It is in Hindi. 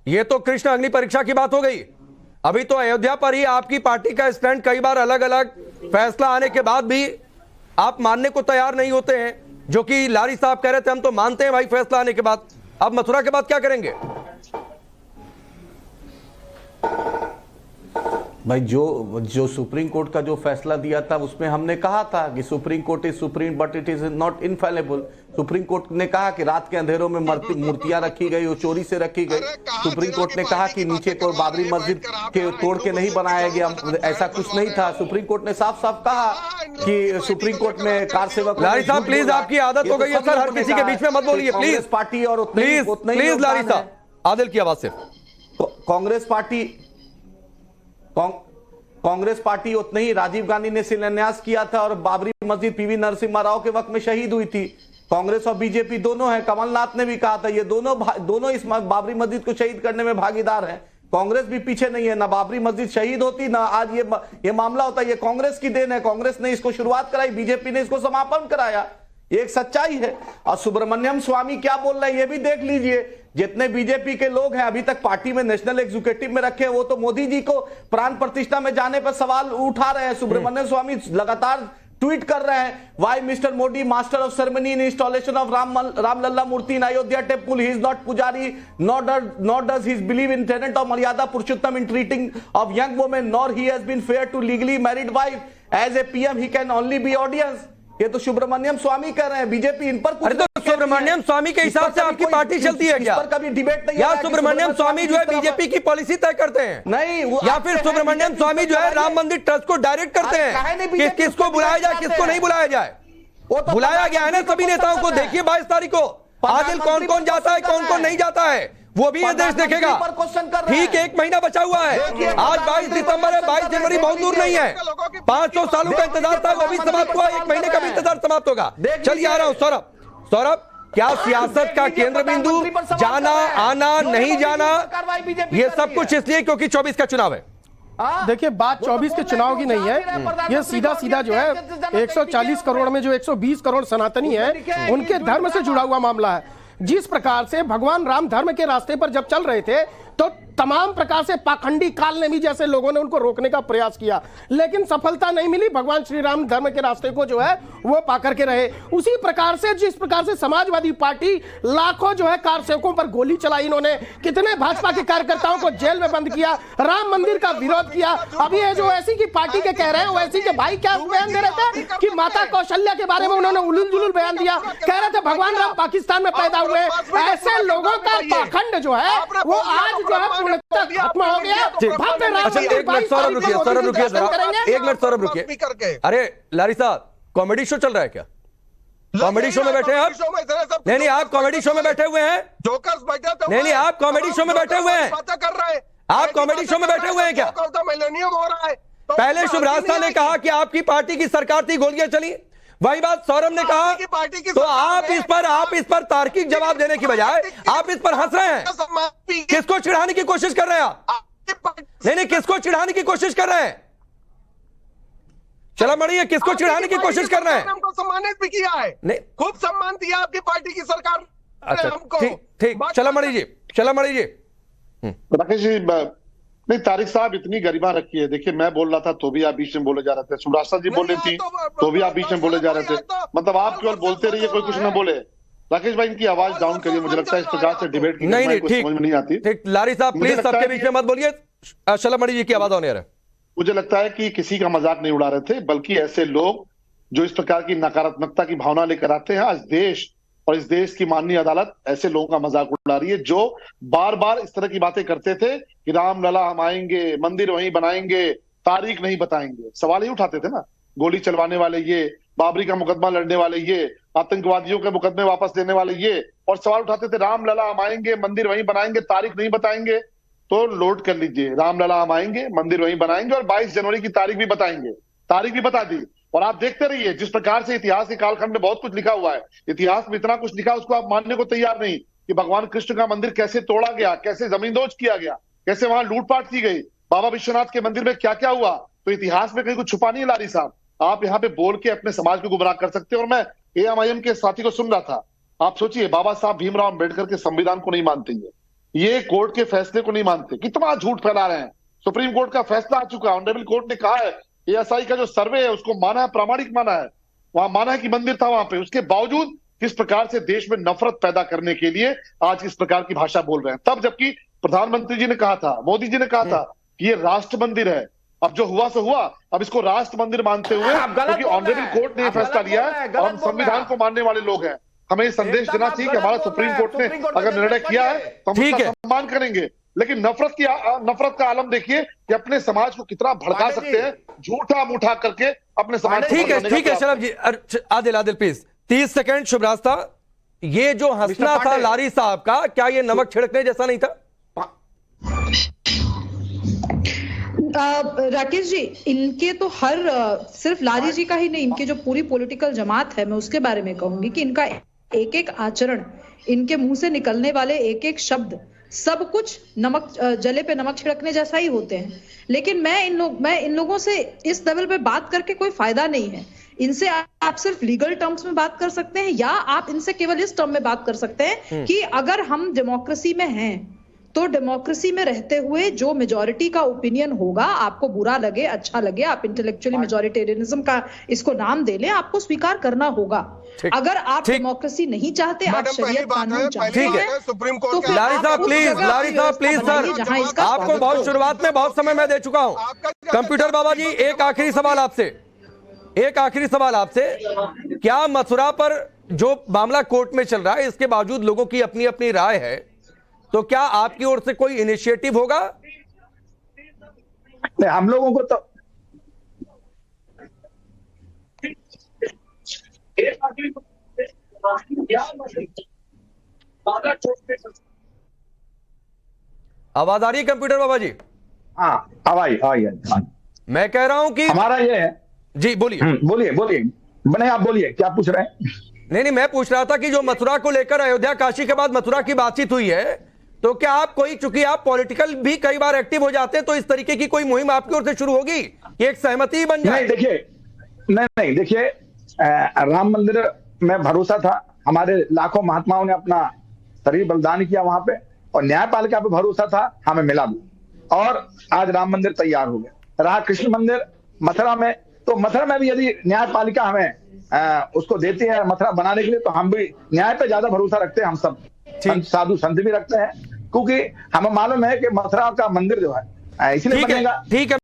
ये तो कृष्ण अग्नि परीक्षा की बात हो गई। अभी तो अयोध्या पर ही आपकी पार्टी का स्टैंड कई बार अलग अलग फैसला आने के बाद भी आप मानने को तैयार नहीं होते हैं, जो कि लारी साहब कह रहे थे हम तो मानते हैं भाई फैसला आने के बाद। अब मथुरा के बाद क्या करेंगे? भाई जो सुप्रीम कोर्ट का जो फैसला दिया था उसमें हमने कहा था कि supreme court is supreme but it is not infallible. Supreme court ने कहा कि रात के अंधेरों में मूर्तियां रखी गई, वो चोरी से रखी गई। सुप्रीम कोर्ट ने कहा कि नीचे को बाबरी मस्जिद के तोड़ के नहीं बनाया गया, ऐसा कुछ नहीं था। सुप्रीम कोर्ट ने साफ साफ कहा कि सुप्रीम कोर्ट में कार सेवक। लारी साहब प्लीज, आपकी आदत हो गई है सर, हर किसी के बीच में मत बोलिए प्लीज। पार्टी और प्लीज प्लीज लारी साहब, आदिल की आवाज से। कांग्रेस पार्टी उतने ही राजीव गांधी ने शिलान्यास किया था और बाबरी मस्जिद पीवी नरसिम्हा राव के वक्त में शहीद हुई थी। कांग्रेस और बीजेपी दोनों है। कमलनाथ ने भी कहा था ये दोनों इस बाबरी मस्जिद को शहीद करने में भागीदार हैं। कांग्रेस भी पीछे नहीं है। ना बाबरी मस्जिद शहीद होती ना आज ये मामला होता। ये कांग्रेस की देन है। कांग्रेस ने इसको शुरुआत कराई, बीजेपी ने इसको समापन कराया। एक सच्चाई है। और सुब्रमण्यम स्वामी क्या बोल रहे हैं ये भी देख लीजिए। जितने बीजेपी के लोग हैं अभी तक पार्टी में नेशनल एग्जीक्यूटिव में रखे हैं, वो तो मोदी जी को प्राण प्रतिष्ठा में जाने पर सवाल उठा रहे हैं। सुब्रमण्यम स्वामी लगातार ट्वीट कर रहे हैं, why mister Modi master of ceremony in installation of Ramlalla मूर्ति in Ayodhya temple, he is not पुजारी nor does he believe in tenet of मर्यादा पुरुषोत्तम in treating of young women, nor he has been fair to legally married wife. As a PM he can only be audience. ये तो सुब्रमण्यम स्वामी कर रहे हैं। बीजेपी इन पर अरे तो सुब्रमण्यम स्वामी के हिसाब से आपकी पार्टी चलती है क्या? कभी डिबेट नहीं या सुब्रमण्यम स्वामी जो है बीजेपी की पॉलिसी तय करते हैं? नहीं, या फिर सुब्रमण्यम स्वामी जो है राम मंदिर ट्रस्ट को डायरेक्ट करते हैं कि किसको बुलाया जाए किसको नहीं बुलाया जाए? बुलाया गया है ना सभी नेताओं को। देखिए 22 तारीख को आदिल कौन कौन जाता है कौन कौन नहीं जाता है वो भी ये देश देखेगा। ठीक 1 महीना बचा हुआ है। आज 22 दिसंबर है, 22 जनवरी बहुत दूर नहीं है। 500 सालों का इंतजार था वो भी समाप्त हुआ। 1 महीने का भी इंतजार समाप्त होगा। चलिए आ रहा हूं सौरभ, क्या सियासत का केंद्र बिंदु जाना आना नहीं जाना ये सब कुछ इसलिए क्योंकि 24 का चुनाव है? देखिए बात 24 के चुनाव की नहीं है। ये सीधा सीधा जो है 140 करोड़ में जो 120 करोड़ सनातनी है उनके धर्म से जुड़ा हुआ मामला है। जिस प्रकार से भगवान राम धर्म के रास्ते पर जब चल रहे थे तो तमाम प्रकार से पाखंडी कालनेमी जैसे लोगों ने उनको रोकने का प्रयास किया, लेकिन सफलता नहीं मिली। भगवान श्री राम धर्म के रास्ते को जो है वो पाकर के रहे। उसी प्रकार से जिस प्रकार से समाजवादी पार्टी लाखों जो है कार सेवकों पर गोली चलाई, इन्होंने कितने भाजपा के कार्यकर्ताओं को जेल में बंद किया, राम मंदिर का विरोध किया। अभी ये जो ऐसी की पार्टी के कह रहे हैं वैसी के भाई क्या बयान दे रहे थे कि माता कौशल्या के बारे में उन्होंने उलूल जुलूल बयान दिया, कह रहे थे भगवान राम पाकिस्तान में पैदा हुए। ऐसे लोगों का पाखंड जो है वो आज जो है खत्म हो गया। अच्छा 1 मिनट सौरभ रुकिए जरा, 1 मिनट सौरभ रुकिए। अरे लारी साहब कॉमेडी शो चल रहा है क्या? कॉमेडी शो में बैठे हैं आप? नहीं आप कॉमेडी शो में बैठे हुए हैं? नहीं आप कॉमेडी शो में बैठे हुए हैं? आप कॉमेडी शो में बैठे हुए हैं क्या? पहले शुभराज शाह ने कहा कि आपकी पार्टी की सरकार थी, गोलियां चली। वही बात सौरभ ने कहा। तो आप इस पर तार्किक जवाब देने की बजाय आप इस पर हंस रहे हैं। किसको चिढ़ाने की कोशिश कर रहे हैं आप? नहीं किसको चिढ़ाने की कोशिश कर रहे हैं? चला मणि किसको चिढ़ाने की कोशिश कर रहे हैं? हमको सम्मानित भी किया है, नहीं खूब सम्मान दिया आपकी पार्टी की सरकार। अच्छा ठीक चला मणि जी राकेश जी नहीं, तारिक साहब इतनी गरिमा रखी है। देखिए मैं बोल रहा था तो भी आप बीच में बोले जा रहे थे, सुब्रासा जी बोल रही थी तो भी आप बीच में बोले जा रहे थे। मतलब आप केवल बोलते रहिए, कोई कुछ ना बोले। राकेश भाई इनकी आवाज डाउन करिए। मुझे लगता है इस प्रकार से डिबेट की नहीं समझ में नहीं आती। ठीक लारी साहब प्लीज सबके बीच में मत बोलिए। शलमणि जी की आवाज होने आ रहा है। मुझे लगता है कि किसी का मजाक नहीं उड़ा रहे थे, बल्कि ऐसे लोग जो इस प्रकार की नकारात्मकता की भावना लेकर आते हैं, आज देश और इस देश की माननीय अदालत ऐसे लोगों का मजाक उड़ा रही है जो बार बार इस तरह की बातें करते थे कि रामलला हम आएंगे, मंदिर वहीं बनाएंगे, तारीख नहीं बताएंगे। सवाल ही उठाते थे ना, गोली चलवाने वाले ये, बाबरी का मुकदमा लड़ने वाले ये, आतंकवादियों के मुकदमे वापस लेने वाले ये, और सवाल उठाते थे रामलला हम आएंगे, मंदिर वहीं बनाएंगे, तारीख नहीं बताएंगे। तो नोट कर लीजिए, रामलला हम आएंगे, मंदिर वहीं बनाएंगे और 22 जनवरी की तारीख भी बताएंगे। तारीख भी बता दी। और आप देखते रहिए जिस प्रकार से इतिहास के कालखंड में बहुत कुछ लिखा हुआ है, इतिहास में इतना कुछ लिखा उसको आप मानने को तैयार नहीं कि भगवान कृष्ण का मंदिर कैसे तोड़ा गया, कैसे जमींदोज किया गया, कैसे वहां लूटपाट की गई, बाबा विश्वनाथ के मंदिर में क्या क्या हुआ। तो इतिहास में कहीं कुछ छुपा नहीं है लारी साहब। आप यहाँ पे बोल के अपने समाज को गुमराह कर सकते हैं। और मैं AMIM के साथी को सुन रहा था, आप सोचिए बाबा साहब भीमराव अम्बेडकर के संविधान को नहीं मानते हैं, ये कोर्ट के फैसले को नहीं मानते। कितना झूठ फैला रहे हैं। सुप्रीम कोर्ट का फैसला आ चुका है, ऑनरेबल कोर्ट ने कहा है एएसआई का जो सर्वे है उसको माना है, प्रामाणिक माना है, वहां माना है कि मंदिर था वहां पे। उसके बावजूद किस प्रकार से देश में नफरत पैदा करने के लिए आज इस प्रकार की भाषा बोल रहे हैं। तब जबकि प्रधानमंत्री जी ने कहा था, मोदी जी ने कहा था कि ये राष्ट्र मंदिर है। अब जो हुआ सो हुआ, अब इसको राष्ट्र मंदिर मानते हुए, क्योंकि ऑनरेबल कोर्ट ने फैसला लिया है और हम संविधान को मानने वाले लोग हैं, हमें संदेश देना चाहिए कि हमारा सुप्रीम कोर्ट ने अगर निर्णय किया है तो हम उसका सम्मान करेंगे। लेकिन नफरत का आलम देखिए कि अपने समाज को कितना भड़का सकते हैं, झूठा मूठा करके अपने समाज। ठीक है शलभ जी, आदिल प्लीज 30 सेकंड। शुभ रास्ता, ये जो हंसना था लारी साहब का, क्या ये नमक छिड़कने जैसा नहीं था? राकेश जी, इनके तो सिर्फ लारी जी का ही नहीं, इनकी जो पूरी पॉलिटिकल जमात है, मैं उसके बारे में कहूंगी कि इनका एक एक आचरण, इनके मुंह से निकलने वाले एक एक शब्द, सब कुछ जले पे नमक छिड़कने जैसा ही होते हैं। लेकिन मैं इन लोगों से इस लेवल पे बात करके कोई फायदा नहीं है। इनसे आप सिर्फ लीगल टर्म्स में बात कर सकते हैं, या आप इनसे केवल इस टर्म में बात कर सकते हैं कि अगर हम डेमोक्रेसी में हैं तो डेमोक्रेसी में रहते हुए जो मेजॉरिटी का ओपिनियन होगा, आपको बुरा लगे अच्छा लगे, आप इंटेलेक्चुअली मेजॉरिटेरियनिज्म का इसको नाम दे लें, आपको स्वीकार करना होगा। अगर आप डेमोक्रेसी नहीं चाहते, आप शरीयत कानून चाहते हैं, सुप्रीम तो कोर्ट फिर लारी आप साहब उस प्लीज, जगह लारी साहब प्लीज बनाइए जहां सर, इसका आपको बहुत शुरुआत में बहुत समय मैं दे चुका हूं। कंप्यूटर बाबा जी, एक आखिरी सवाल आपसे, क्या मथुरा पर जो मामला कोर्ट में चल रहा है, इसके बावजूद लोगों की अपनी अपनी राय है, तो क्या आपकी ओर से कोई इनिशिएटिव होगा? हम लोगों को तो आवाज आ रही है कंप्यूटर बाबा जी? हाँ, आवाज आई। मैं कह रहा हूं कि हमारा ये है जी, बोलिए बोलिए बने, आप बोलिए क्या पूछ रहे हैं? नहीं, मैं पूछ रहा था कि जो मथुरा को लेकर अयोध्या काशी के बाद मथुरा की बातचीत हुई है, तो क्या आप चूंकि आप पॉलिटिकल भी कई बार एक्टिव हो जाते हैं, तो इस तरीके की कोई मुहिम आपकी ओर से शुरू होगी कि एक सहमति बन जाए? नहीं देखिए, राम मंदिर में भरोसा था, हमारे लाखों महात्माओं ने अपना शरीर बलिदान किया वहां पे, और न्यायपालिका पे भरोसा था, हमें मिला भी, और आज राम मंदिर तैयार हो गया। रहा कृष्ण मंदिर मथुरा में, तो मथुरा में भी यदि न्यायपालिका हमें उसको देती है मथुरा बनाने के लिए, तो हम भी न्याय पे ज्यादा भरोसा रखते हैं। हम सब साधु संत भी रखते हैं, क्योंकि हमें मालूम है कि मथुरा का मंदिर जो है इसलिए बनेगा। ठीक है।